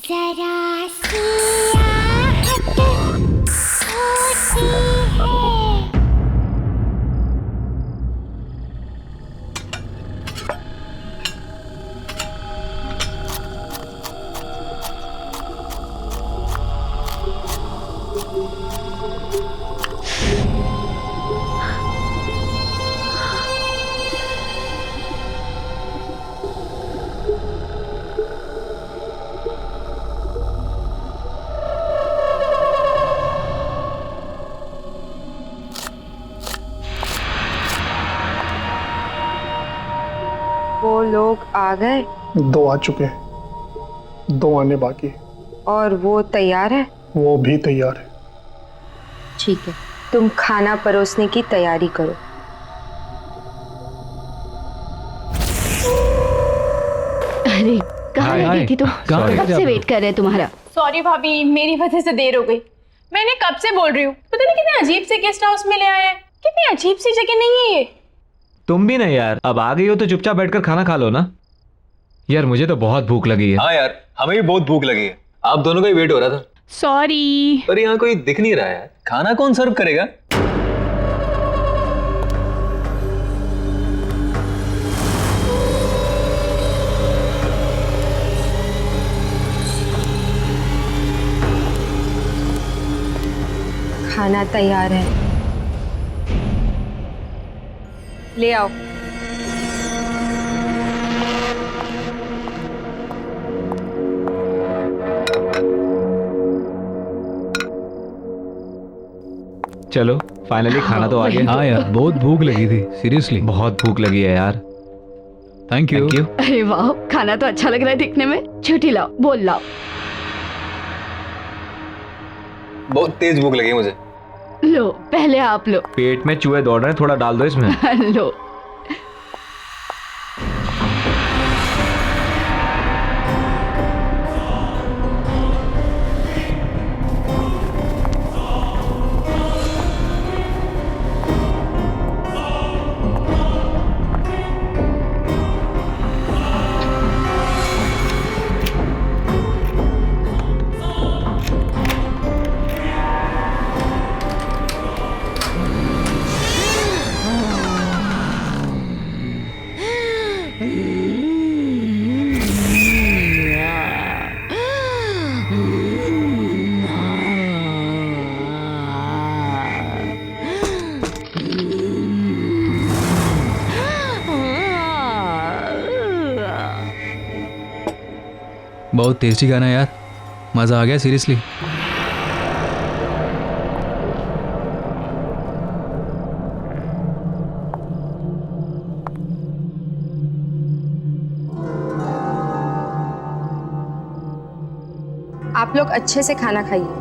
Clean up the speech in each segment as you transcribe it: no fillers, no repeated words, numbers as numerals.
जरा सी आहट होती है। वो लोग आ गए? 2 आ चुके हैं, 2 आने बाकी है। और वो तैयार है? वो भी तैयार है। ठीक है, तुम खाना परोसने की तैयारी करो। अरे कहाँ रह गई थी तुम? कब से वेट कर रहे हैं तुम्हारा। सॉरी भाभी, मेरी वजह से देर हो गई। मैंने कब से बोल रही हूँ, पता नहीं कितने अजीब से गेस्ट हाउस में ले आए हैं। कितनी अजीब सी जगह नहीं है ये। तुम भी नहीं यार, अब आ गई हो तो चुपचाप बैठकर खाना खा लो ना। यार मुझे तो बहुत भूख लगी है। हाँ यार, हमें भी बहुत भूख लगी है। आप दोनों का ही वेट हो रहा था। सॉरी। पर यहाँ कोई दिख नहीं रहा है। खाना कौन सर्व करेगा? खाना तैयार है, ले आओ। चलो फाइनली खाना तो आ गया। हाँ यार, बहुत भूख लगी थी, सीरियसली बहुत भूख लगी है यार। Thank you. अरे वाह, खाना तो अच्छा लग रहा है दिखने में। छुट्टी लाओ, बोल लाओ। बहुत तेज भूख लगी है मुझे। लो पहले आप लो। पेट में चूहे दौड़ रहे हैं, थोड़ा डाल दो इसमें। लो। बहुत टेस्टी खाना है यार, मज़ा आ गया सीरियसली। आप लोग अच्छे से खाना खाइए।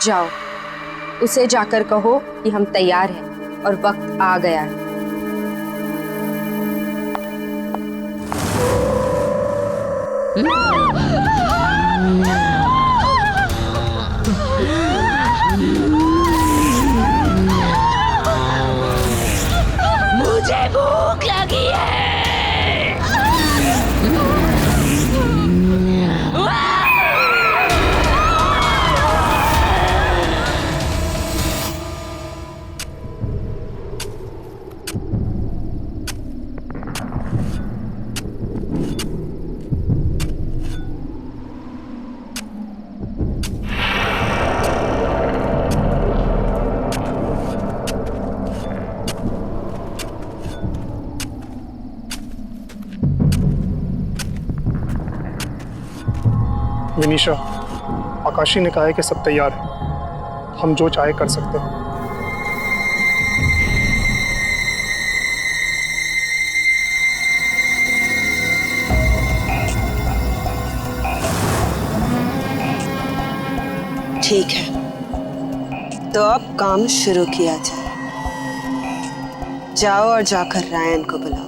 जाओ, उसे जाकर कहो कि हम तैयार हैं और वक्त आ गया है। मुझे भूख लगी है। विनीशा, आकाशी ने कहा है कि सब तैयार है, हम जो चाहे कर सकते हैं। ठीक है, तो अब काम शुरू किया जाए। जाओ और जाकर रायन को बुलाओ।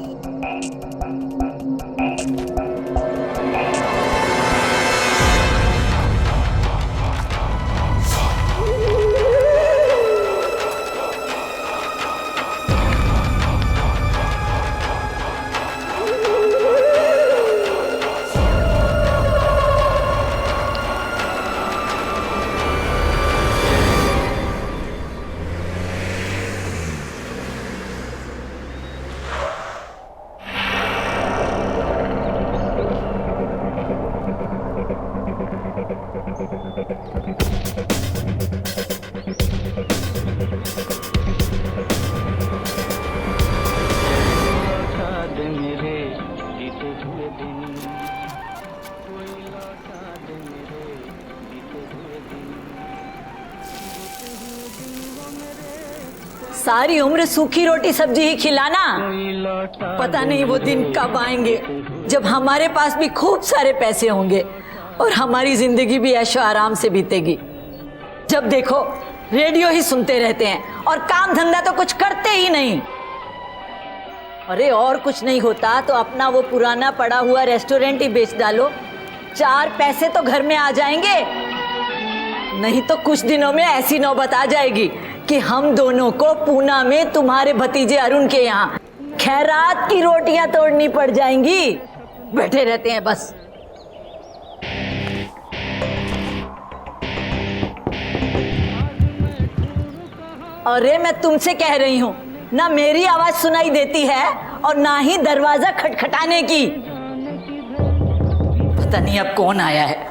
सारी उम्र सूखी रोटी सब्जी ही खिलाना, पता नहीं वो दिन कब आएंगे जब हमारे पास भी खूब सारे पैसे होंगे और हमारी जिंदगी भी ऐशो आराम से बीतेगी। जब देखो रेडियो ही सुनते रहते हैं और काम धंधा तो कुछ करते ही नहीं। अरे और कुछ नहीं होता तो अपना वो पुराना पड़ा हुआ रेस्टोरेंट ही बेच डालो, 4 पैसे तो घर में आ जाएंगे। नहीं तो कुछ दिनों में ऐसी नौबत आ जाएगी कि हम दोनों को पूना में तुम्हारे भतीजे अरुण के यहाँ खैरात की रोटियां तोड़नी पड़ जाएंगी। बैठे रहते हैं बस। अरे मैं तुमसे कह रही हूँ, ना मेरी आवाज सुनाई देती है और ना ही दरवाजा खटखटाने की। पता नहीं अब कौन आया है।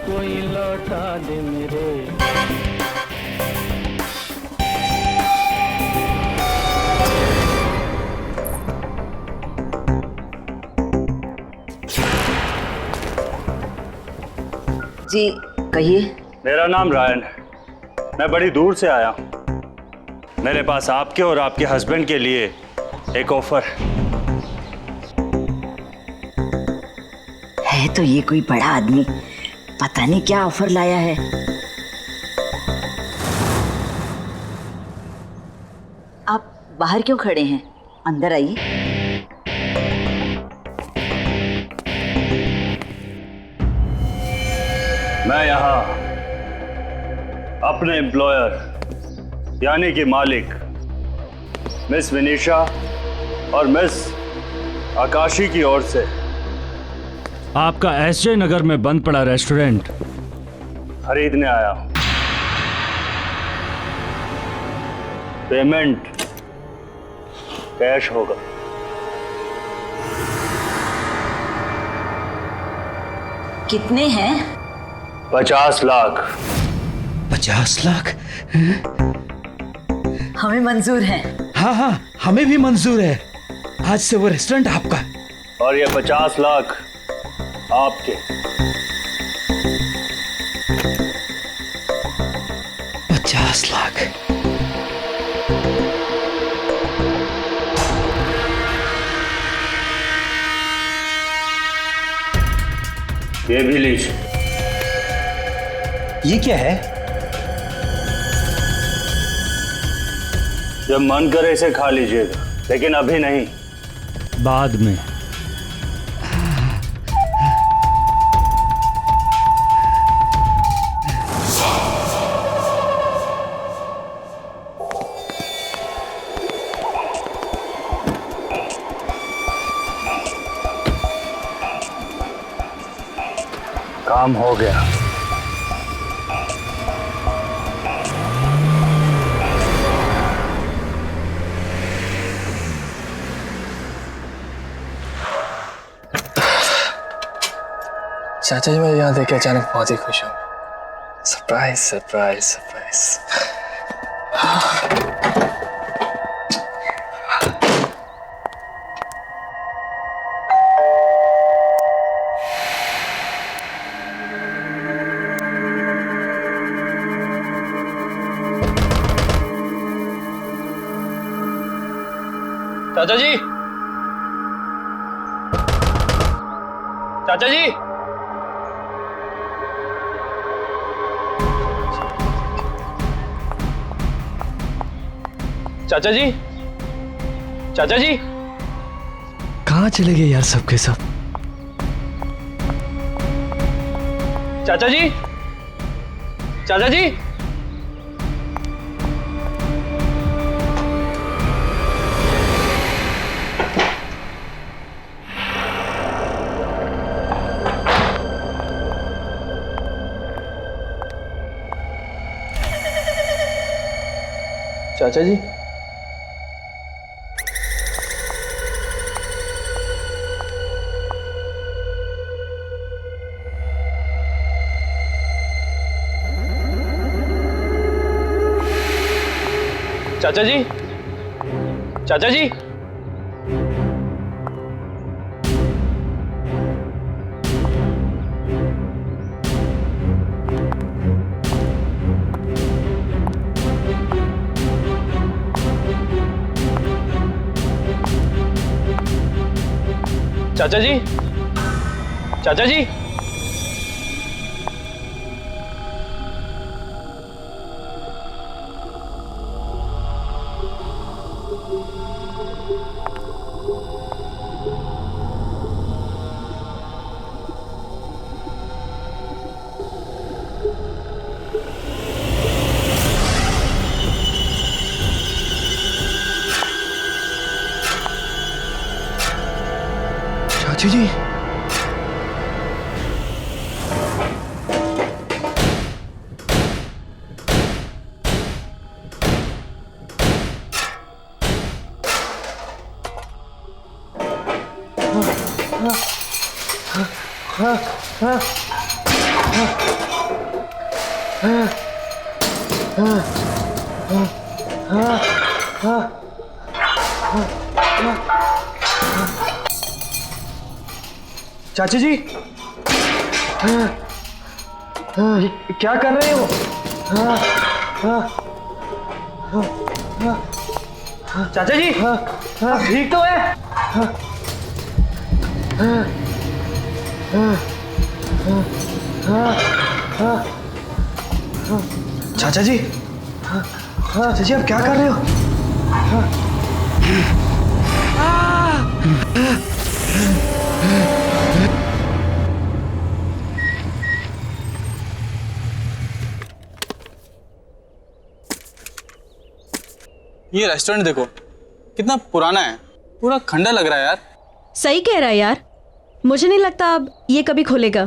कोई लौटा दे मेरे। जी कहिए। मेरा नाम रायन है, मैं बड़ी दूर से आया हूँ। मेरे पास आपके और आपके हस्बैंड के लिए एक ऑफर है। तो ये कोई बड़ा आदमी पता नहीं क्या ऑफर लाया है। आप बाहर क्यों खड़े हैं, अंदर आइए। मैं यहाँ अपने एम्प्लॉयर यानी कि मालिक मिस विनीशा और मिस आकाशी की ओर से आपका एसजे नगर में बंद पड़ा रेस्टोरेंट खरीदने आया हूं। पेमेंट कैश होगा। कितने हैं? 50 लाख। 50 लाख? हमें मंजूर है। हाँ हाँ, हमें भी मंजूर है। आज से वो रेस्टोरेंट आपका। और ये 50 लाख आपके। 50 लाख। ये भी लीजिए। ये क्या है? जब मन करे इसे खा लीजिएगा, लेकिन अभी नहीं, बाद में। काम हो गया। चाचा जी, मैं यहाँ देख के अचानक बहुत ही खुश हूँ। Surprise surprise surprise. चाचा जी, चाचा जी, चाचा जी, चाचा जी, कहाँ चले गए यार सबके सब? चाचा जी, चाचा जी, चाचा जी, चाचा जी, चाचा जी, चाचा जी, चाचा जी, चाची जी, चाची जी, क्या कर रहे हो? चाचा जी, ठीक तो है? चाचा जी, चाचा जी, आप क्या कर रहे हो? ये रेस्टोरेंट देखो कितना पुराना है, पूरा खंडर लग रहा है यार। सही कह रहा है यार, मुझे नहीं लगता अब ये कभी खुलेगा।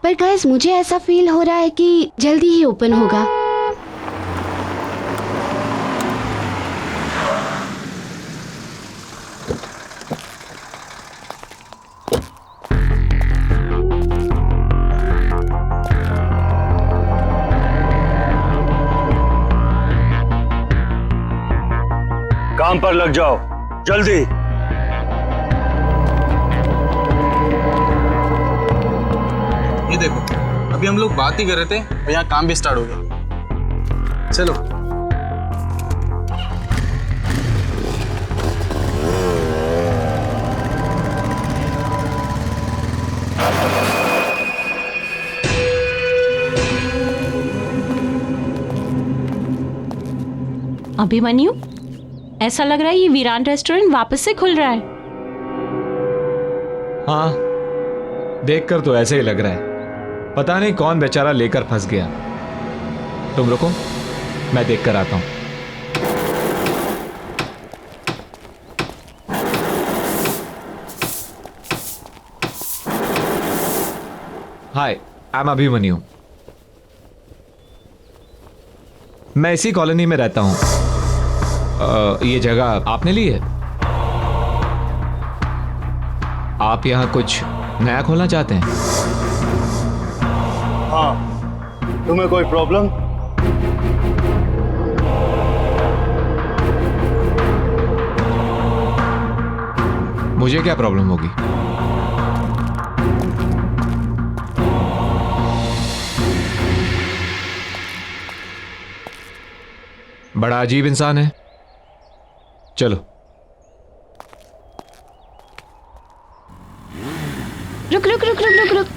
पर गाइस, मुझे ऐसा फील हो रहा है कि जल्दी ही ओपन होगा। काम पर लग जाओ जल्दी। ये देखो, अभी हम लोग बात ही कर रहे थे और यहाँ काम भी स्टार्ट हो गया। चलो। अभिमन्यु, ऐसा लग रहा है ये वीरान रेस्टोरेंट वापस से खुल रहा है। हाँ, देखकर तो ऐसे ही लग रहा है। पता नहीं कौन बेचारा लेकर फंस गया। तुम रुको, मैं देख कर आता हूं। हाय, आई एम अभिमन्यु। मैं इसी कॉलोनी में रहता हूं। ये जगह आपने ली है? आप यहां कुछ नया खोलना चाहते हैं? हाँ, तुम्हें कोई प्रॉब्लम? मुझे क्या प्रॉब्लम होगी? बड़ा अजीब इंसान है। चलो रुक रुक रुक रुक रुक रुक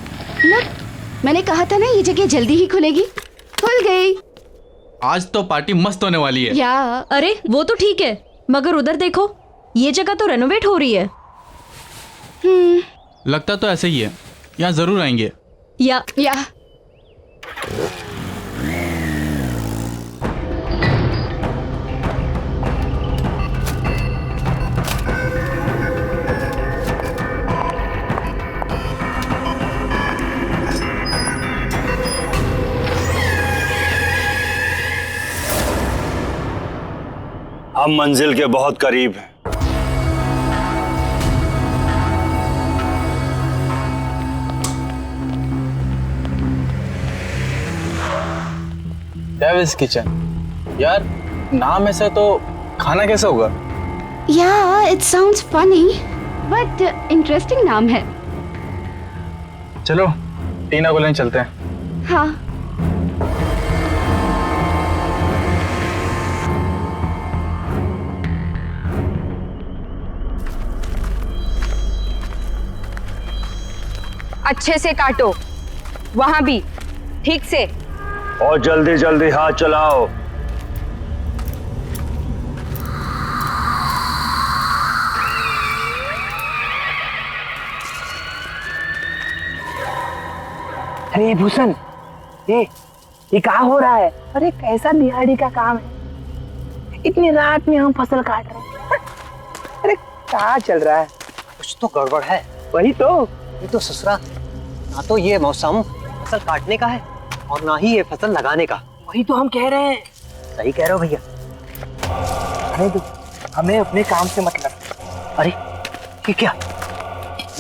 रुक। मैंने कहा था ना ये जगह जल्दी ही खुलेगी। खुल गई। आज तो पार्टी मस्त होने वाली है। या अरे वो तो ठीक है, मगर उधर देखो, ये जगह तो रेनोवेट हो रही है। लगता तो ऐसे ही है, यहाँ जरूर आएंगे। या हम मंजिल के बहुत करीब हैं। डेविल्स किचन, यार नाम ऐसा तो खाना कैसा होगा? या it sounds funny but interesting नाम है। चलो टीना को लेने चलते हैं। हाँ। अच्छे से काटो, वहां भी ठीक से। और जल्दी जल्दी हाथ चलाओ। अरे भूषण, ये क्या हो रहा है? अरे कैसा दिहाड़ी का काम है, इतनी रात में हम फसल काट रहे हैं। अरे क्या चल रहा है? कुछ तो गड़बड़ है। वही तो। ये तो ससुरा, ना तो ये मौसम फसल काटने का है और ना ही ये फसल लगाने का। वही तो हम कह रहे हैं। सही कह रहे हो भैया। अरे तो हमें अपने काम से मतलब। अरे ये क्या,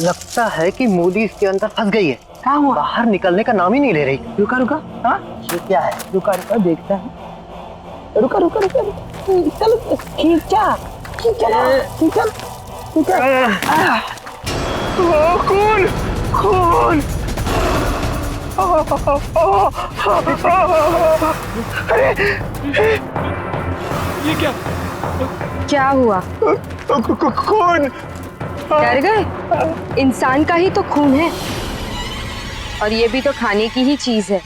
लगता है कि मोदी इसके अंदर फंस गई है। क्या हुआ? बाहर निकलने का नाम ही नहीं ले रही। रुका रुका, हाँ ये क्या है? रुका रुका देखता है। रुका रुका रुका, चलो खींचा खींचा। खून खून। अरे ये क्या हुआ? खून। डर गए? इंसान का ही तो खून है, और ये भी तो खाने की ही चीज है।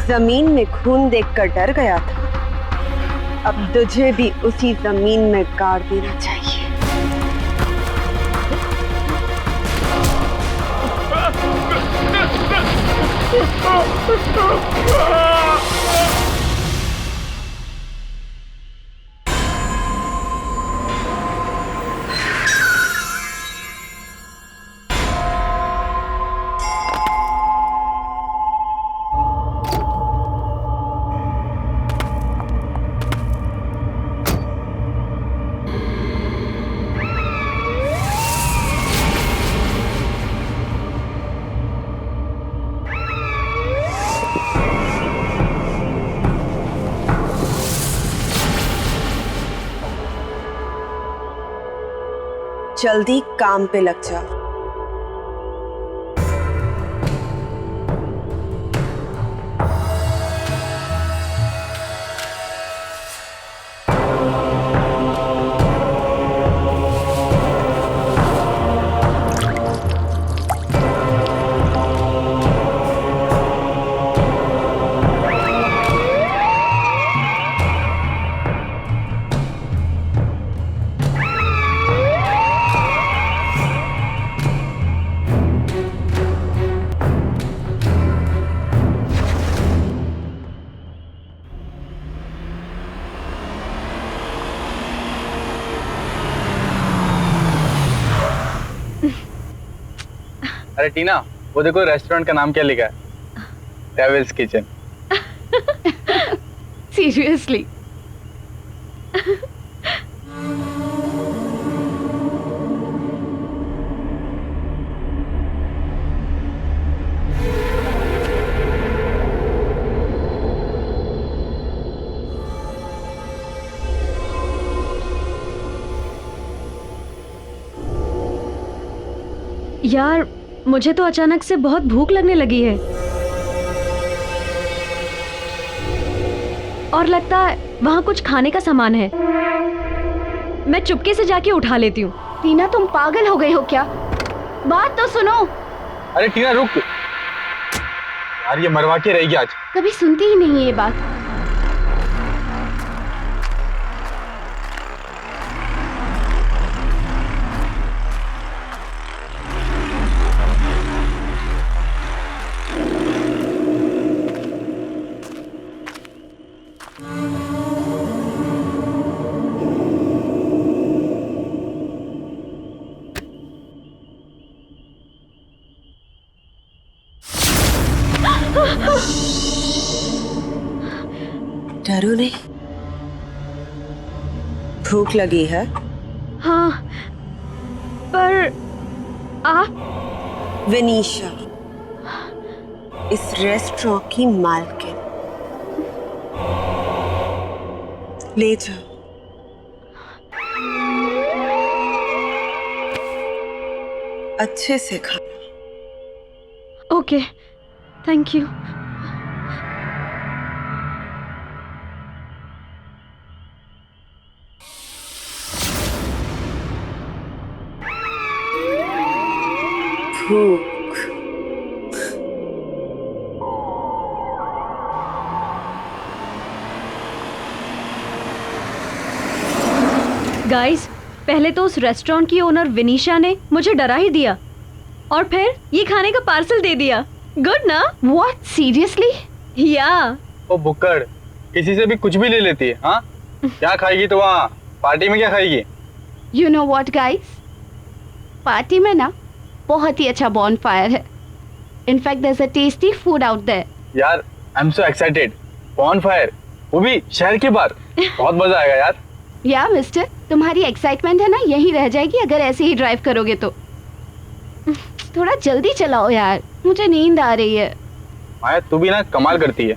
जमीन में खून देखकर डर गया था, अब तुझे भी उसी जमीन में गाड़ देना चाहिए। जल्दी काम पे लग जा। अरे टीना, वो देखो रेस्टोरेंट का नाम क्या लिखा है? Devil's kitchen. सीरियसली? यार मुझे तो अचानक से बहुत भूख लगने लगी है और लगता है वहाँ कुछ खाने का सामान है। मैं चुपके से जाके उठा लेती हूँ। टीना तुम पागल हो गई हो क्या? बात तो सुनो। अरे टीना रुक यार, ये मरवा के रहेगी आज। कभी सुनती ही नहीं है ये बात। डरो नहीं। भूख लगी है? हाँ, पर आप? विनीशा, इस रेस्टोरेंट की मालकिन। ले जाओ। अच्छे से खाना। Okay, thank you. भूख। गाइस, पहले तो उस रेस्टोरेंट की ओनर विनीशा ने मुझे डरा ही दिया और फिर ये खाने का पार्सल दे दिया। गुड ना? What? Seriously? या ओ बुक्कड़, किसी से भी कुछ भी ले लेती है। हाँ, क्या खाएगी तो वहाँ पार्टी में क्या खाएगी? You know what guys? Party में ना बहुत ही अच्छा बॉनफायर है। In fact there's a tasty food out there. यार, I am so excited. Bonfire, वो भी शहर के बाहर। बहुत मजा आएगा यार। या मिस्टर, तुम्हारी एक्साइटमेंट है ना यहीं रह जाएगी अगर ऐसे ही ड्राइव करोगे तो। थोड़ा जल्दी चलाओ यार, मुझे नींद आ रही है। माया, तू भी ना कमाल करती है।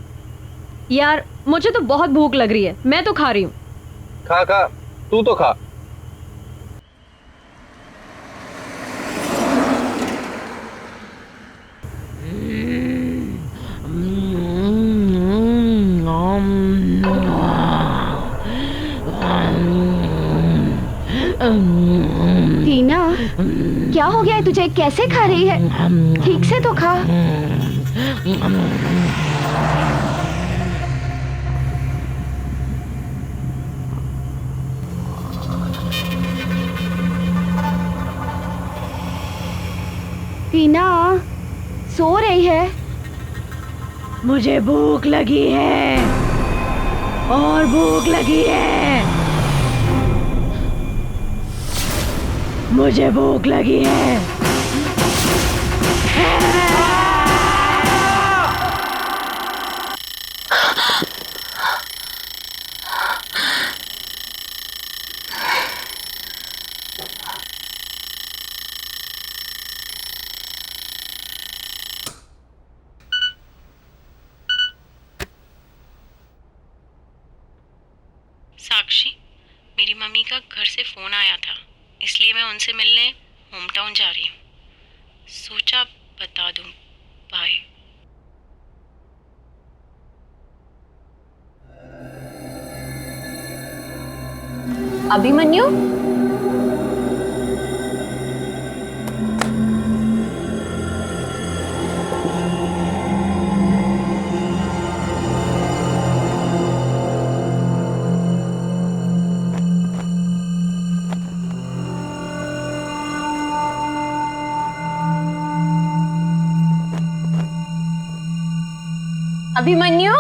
यार मुझे तो बहुत भूख लग रही है, मैं तो खा रही हूँ। खा खा, तू तो खा। टीना, क्या हो गया है तुझे? कैसे खा रही है? ठीक से तो खा। टीना, सो रही है? मुझे भूख लगी है और भूख लगी है। मुझे भूख लगी है। साक्षी, मेरी मम्मी का घर से फ़ोन आया था, इसलिए मैं उनसे मिलने होम टाउन जा रही हूँ। सोचा बता दूँ। Bye. Abhimanyu, Abhimanyu,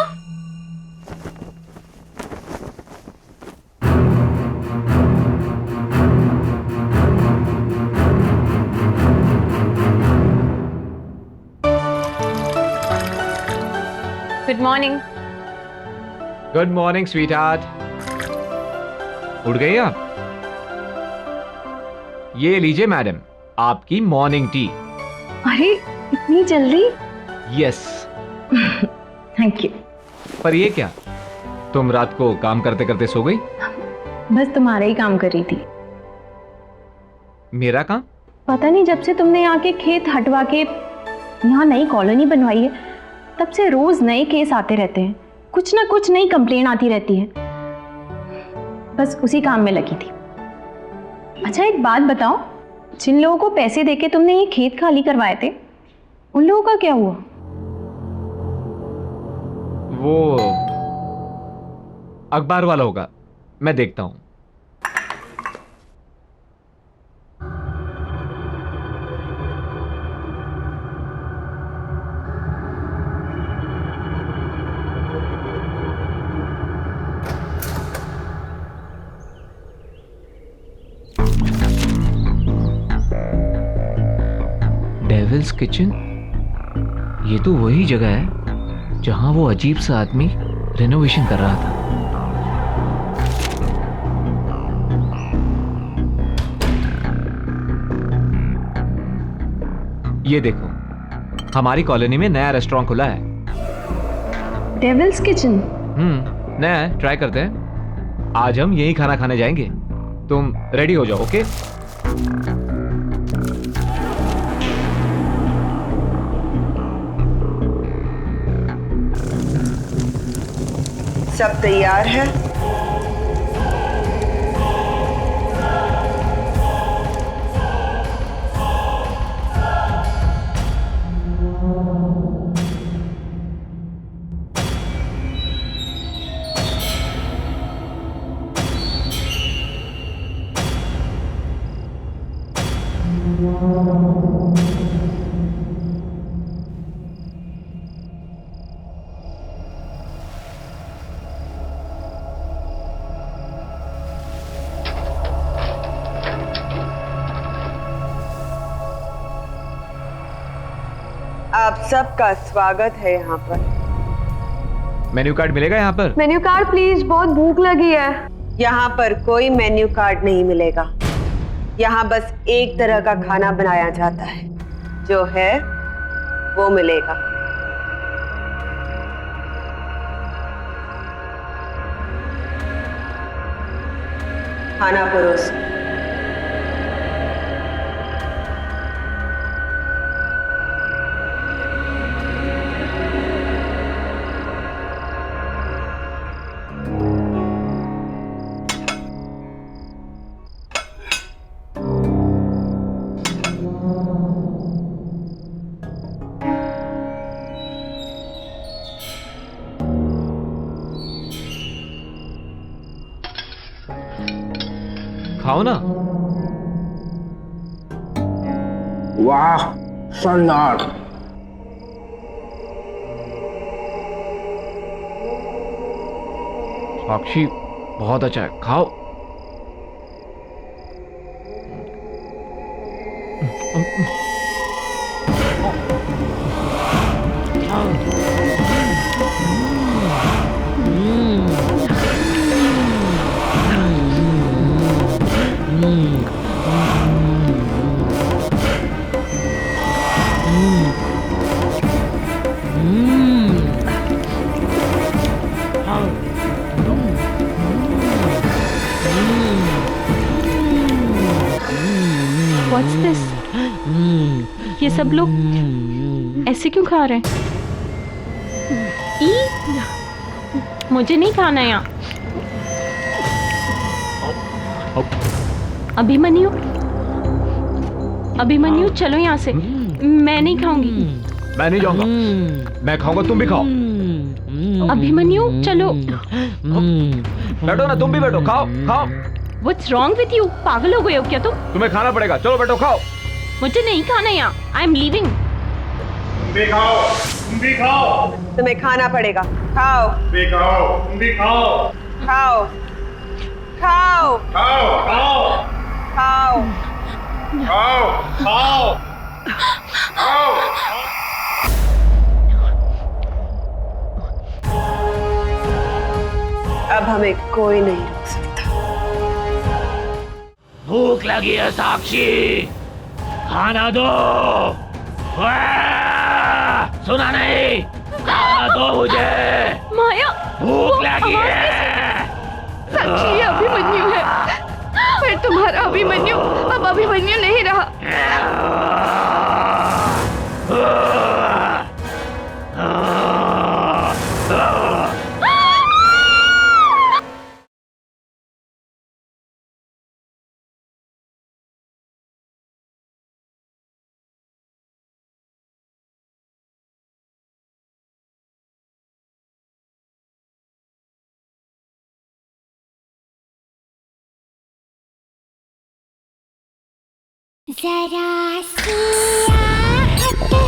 good morning. Good morning sweetheart. उठ गई आप? ये लीजिए मैडम, आपकी मॉर्निंग टी। अरे इतनी जल्दी? यस। Thank you. पर ये क्या, तुम रात को काम करते करते सो गई? बस तुम्हारा ही काम कर रही थी। मेरा काम? पता नहीं जब से तुमने यहाँ के खेत हटवा के यहाँ नई कॉलोनी बनवाई है तब से रोज नए केस आते रहते हैं, कुछ ना कुछ नई कंप्लेन आती रहती है। बस उसी काम में लगी थी। अच्छा एक बात बताओ, जिन लोगों को पैसे देके तुमने ये खेत खाली करवाए थे उन लोगों का क्या हुआ? वो अखबार वाला होगा, मैं देखता हूं। डेविल्स किचन, ये तो वही जगह है जहां वो अजीब सा आदमी रेनोवेशन कर रहा था। ये देखो, हमारी कॉलोनी में नया रेस्टोरेंट खुला है। Devil's kitchen? नया है, ट्राई करते हैं। आज हम यही खाना खाने जाएंगे। तुम रेडी हो जाओ, ओके? सब तैयार है? आप सबका स्वागत है यहाँ पर। मेन्यू कार्ड मिलेगा यहाँ पर? मेन्यू कार्ड प्लीज, बहुत भूख लगी है। यहाँ पर कोई मेन्यू कार्ड नहीं मिलेगा। यहाँ बस एक तरह का खाना बनाया जाता है, जो है वो मिलेगा। खाना परोस। खाओ ना। वाह, शानदार। साक्षी, बहुत अच्छा है, खाओ। What's this? ये सब लोग ऐसे क्यों खा रहे हैं? मुझे नहीं खाना यहाँ। अभिमन्यु, अभिमन्यु चलो यहाँ से। मैं नहीं खाऊंगी। मैं नहीं जाऊंगा। मैं खाऊंगा, तुम भी खाओ। अभिमन्यु चलो। बैठो ना, तुम भी बैठो, खाओ खाओ। What's wrong with you? पागल हो गए हो क्या तुम? तुम्हें खाना पड़ेगा, चलो बैठो खाओ। मुझे नहीं खाना यहाँ। I am leaving. तुम भी खाओ, तुम भी खाओ। तुम्हें खाना पड़ेगा, खाओ। तुम भी खाओ, तुम भी खाओ। खाओ, खाओ, खाओ, खाओ, खाओ, खाओ, खाओ, खाओ। अब हमें कोई नहीं रोक सकता। भूख लगी है साक्षी, खाना दो। सुना नहीं? खाना दो मुझे। माया, भूख लगी है। साक्षी, ये अभिमन्यु है, पर तुम्हारा अभिमन्यु अब अभिमन्यु नहीं रहा। जरा सी आहट होती है।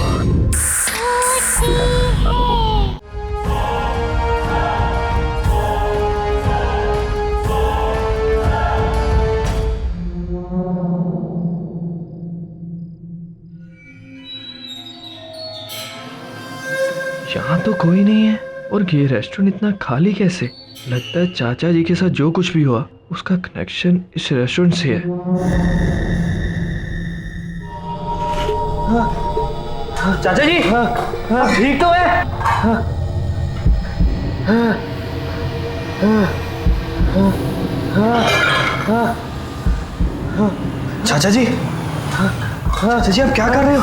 यहाँ तो कोई नहीं है और ये रेस्टोरेंट इतना खाली कैसे? लगता है चाचा जी के साथ जो कुछ भी हुआ उसका कनेक्शन इस रेस्टोरेंट से है। चाचा जी ठीक तो है? चाचा जी आप क्या कर रहे हो?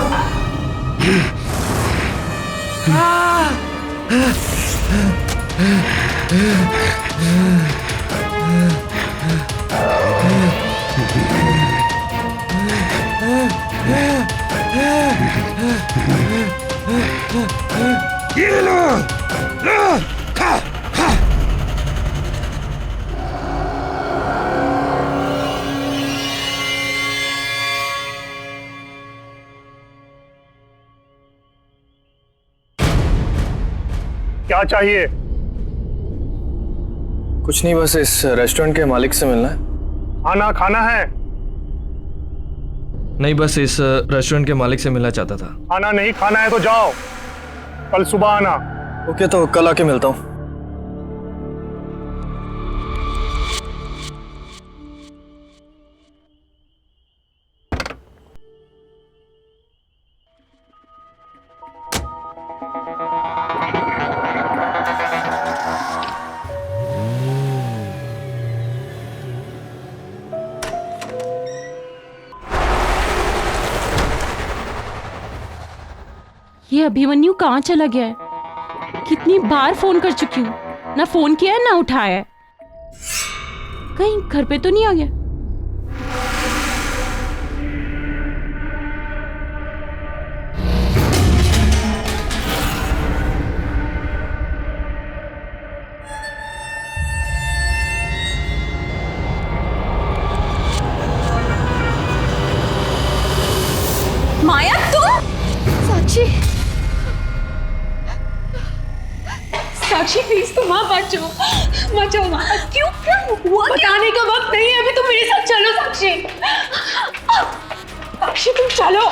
ये लो, खा। क्या चाहिए? कुछ नहीं, बस इस रेस्टोरेंट के मालिक से मिलना है। खाना खाना है? नहीं, बस इस रेस्टोरेंट के मालिक से मिलना चाहता था। खाना नहीं खाना है तो जाओ, कल सुबह आना। ओके, तो कल आके मिलता हूँ। ये अभिमन्यु कहाँ चला गया है? कितनी बार फोन कर चुकी हूँ, ना फोन किया है ना उठाया है। कहीं घर पे तो नहीं आ गया? माया तुम? साक्षी, साक्षी प्लीज तुम वहाँ मत जाओ वहाँ। क्यों हुआ? बताने का वक्त नहीं है अभी, तुम मेरे साथ चलो साक्षी। साक्षी तुम चलो।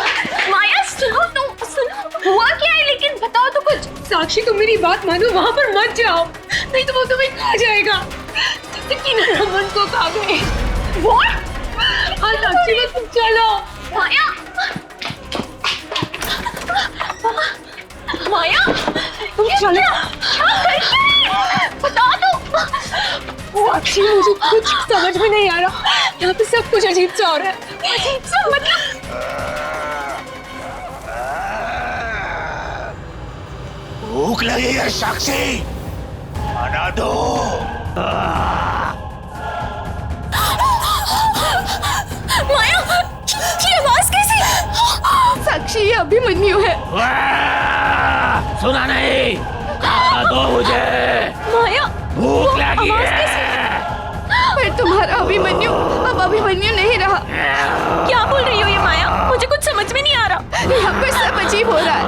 माया सुनो, तुम सुनो, हुआ क्या है लेकिन बताओ तो कुछ। साक्षी तुम मेरी बात मानो, वहाँ पर मत जाओ, नहीं तो वो तुम्हें खा जाएगा। रमन को खा गए वो। हाँ साक्षी बस तुम चलो। माया, माया तुम चलो। बता दो साक्षी, मुझे कुछ समझ में नहीं आ रहा, यहाँ पे सब कुछ अजीब सा हो रहा है। अजीब सा मतलब? भूख लगी है साक्षी, खाना दो। माया ये आवाज कैसी? साक्षी ये अभिमन्यु है। सुना नहीं? खाना दो मुझे। माया भूख लगी है। पर तुम्हारा अभिमन्यु अब अभिमन्यु नहीं रहा। क्या बोल रही हो ये माया? मुझे कुछ समझ में नहीं आ रहा। यहाँ पर सब अजीब हो रहा है।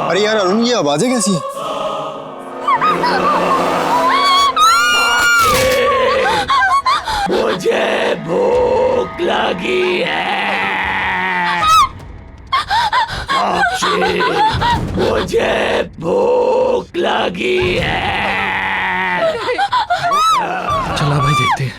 अरे यार अरुण, ये आवाजें कैसी हैं? मुझे भूख लगी है साक्षी, मुझे भूख लगी है। चला भाई, देखते हैं।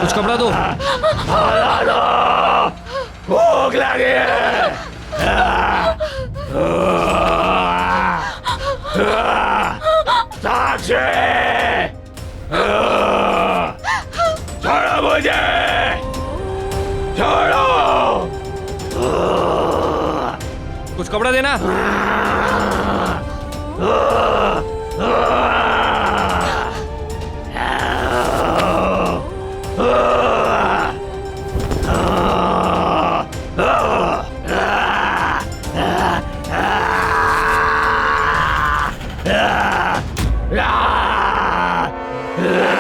कुछ कपड़ा दो। भूख लगी है। साक्षी, छोड़ो मुझे, छोड़ो। कुछ कपड़ा देना।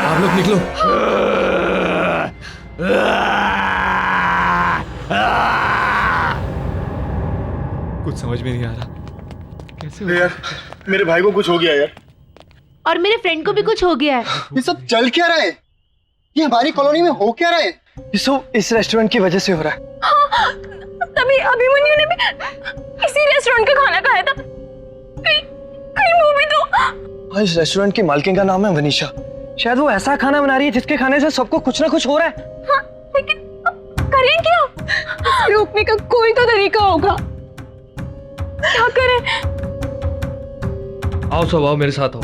आप लोग निकलो। कुछ समझ में नहीं आ रहा कैसे हो? यार मेरे भाई को कुछ हो गया यार। और मेरे फ्रेंड को भी कुछ हो गया है। ये सब चल क्या रहा है? ये हमारी कॉलोनी में हो क्या रहा है? ये सब इस रेस्टोरेंट की वजह से हो रहा है। हाँ, तभी अभिमन्यु ने भी इसी रेस्टोरेंट का खाना खाया था। कहीं वो भी तो। हाँ, इस रेस्टोरेंट की मालकिन का नाम है वनीशा। शायद वो ऐसा खाना बना रही है जिसके खाने से सबको कुछ ना कुछ हो रहा है। हाँ, लेकिन करें क्या? रोकने का कोई तो तरीका होगा। क्या करें? आओ सब आओ, मेरे साथ आओ।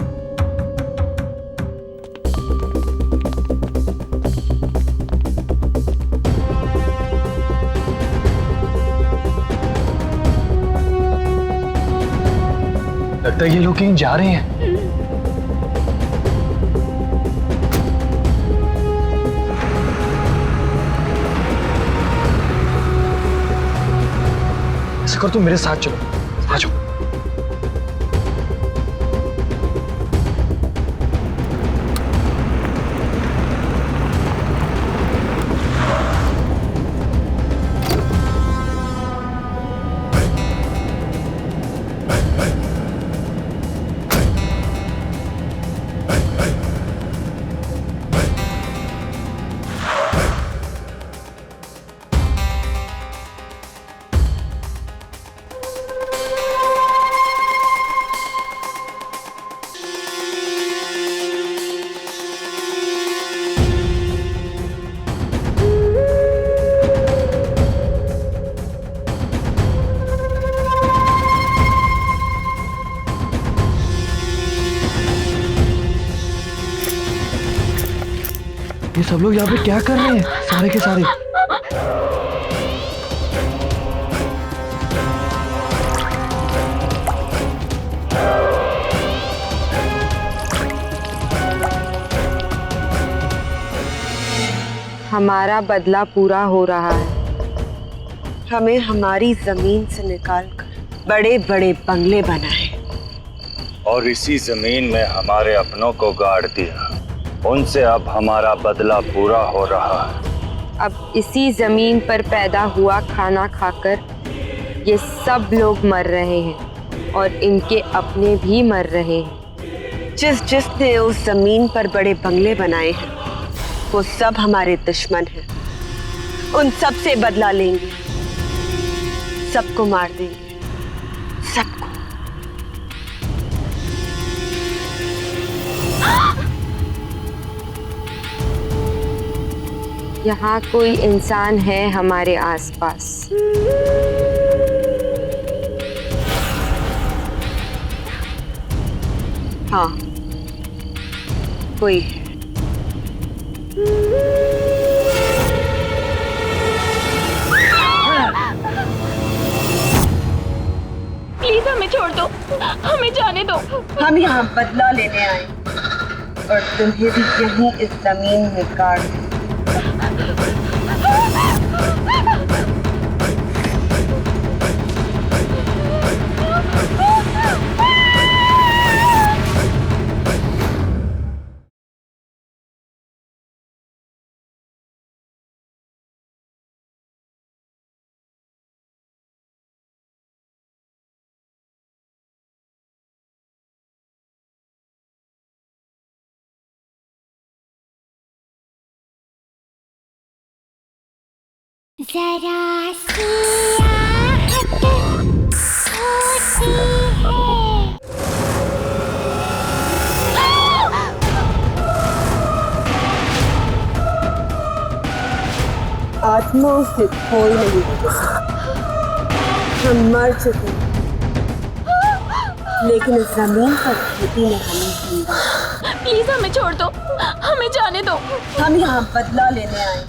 लगता है ये लोग कहीं जा रहे हैं। ऐसा कर, तुम मेरे साथ चलो, आ जाओ। ये सब लोग यहाँ पे क्या कर रहे हैं? सारे के सारे। हमारा बदला पूरा हो रहा है। हमें हमारी जमीन से निकालकर बड़े बड़े बंगले बनाए और इसी जमीन में हमारे अपनों को गाड़ दिया। उनसे अब हमारा बदला पूरा हो रहा है। अब इसी जमीन पर पैदा हुआ खाना खाकर ये सब लोग मर रहे हैं और इनके अपने भी मर रहे हैं। जिसने उस जमीन पर बड़े बंगले बनाए हैं वो सब हमारे दुश्मन हैं। उन सब से बदला लेंगे, सबको मार देंगे, सबको। यहाँ कोई इंसान है हमारे आसपास। हाँ, कोई है। प्लीज हमें छोड़ दो, हमें जाने दो। हम यहाँ बदला लेने आए और तुम्हें भी यहीं इस जमीन में गाड़ दें। जरा सी आहट होती है। आत्माओं से कोई नहीं बचा। हम मर चुके हैं, लेकिन इस जमीन पर खेती में हमें जिंदा। प्लीज हमें छोड़ दो, हमें जाने दो। हम यहाँ बदला लेने आए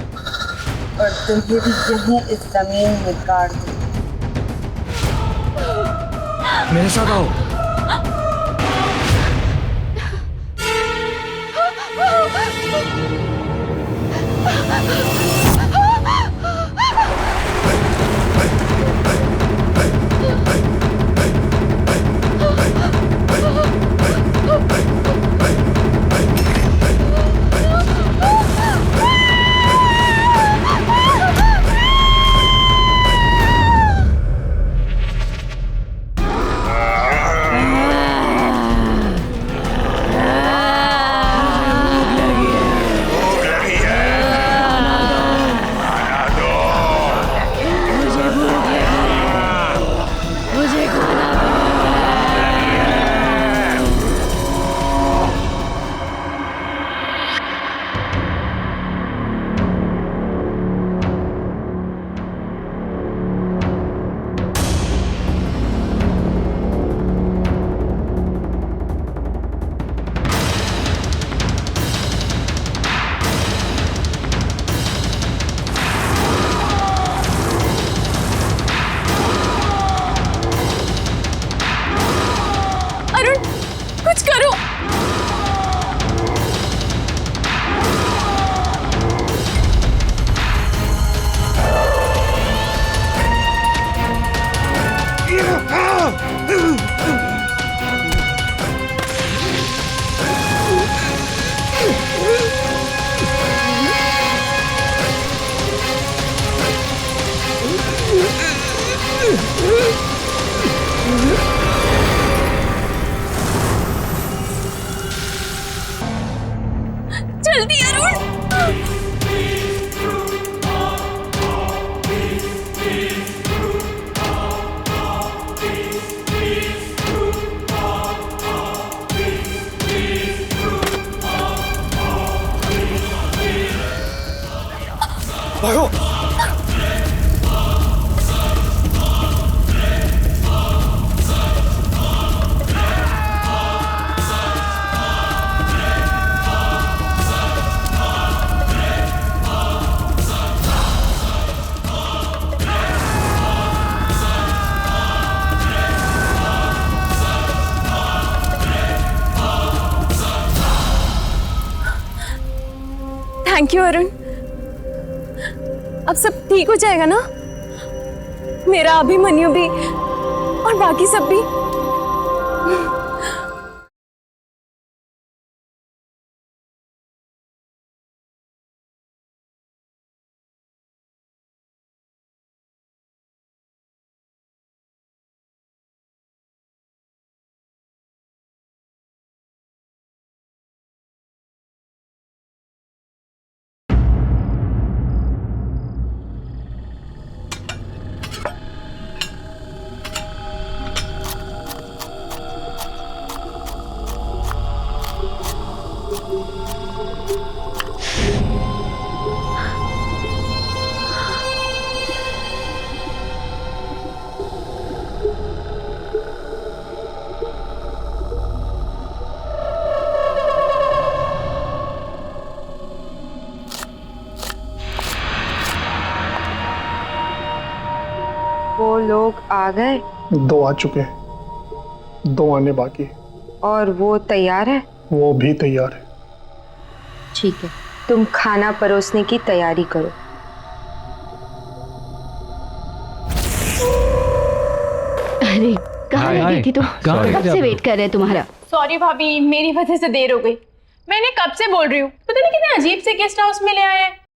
और तुम्हें भी यहीं इस जमीन में गाड़ दो। मेरे साथ आओ। कुछ करो। जल्दी अरुण। भागो। Thank you Arun. अब सब ठीक हो जाएगा ना? मेरा अभिमन्यु भी और बाकी सब भी। वो लोग आ गए? 2 आ चुके हैं, 2 आने बाकी है। और वो तैयार है? वो भी तैयार है। ठीक है, तुम खाना परोसने की तैयारी करो। अरे कहाँ लगी थी तुम? कब से वेट कर रहे हैं तुम्हारा। सॉरी भाभी, मेरी वजह से देर हो गई। मैंने कब से बोल रही हूँ, पता नहीं कितने अजीब से गेस्ट हाउस में ले आए हैं।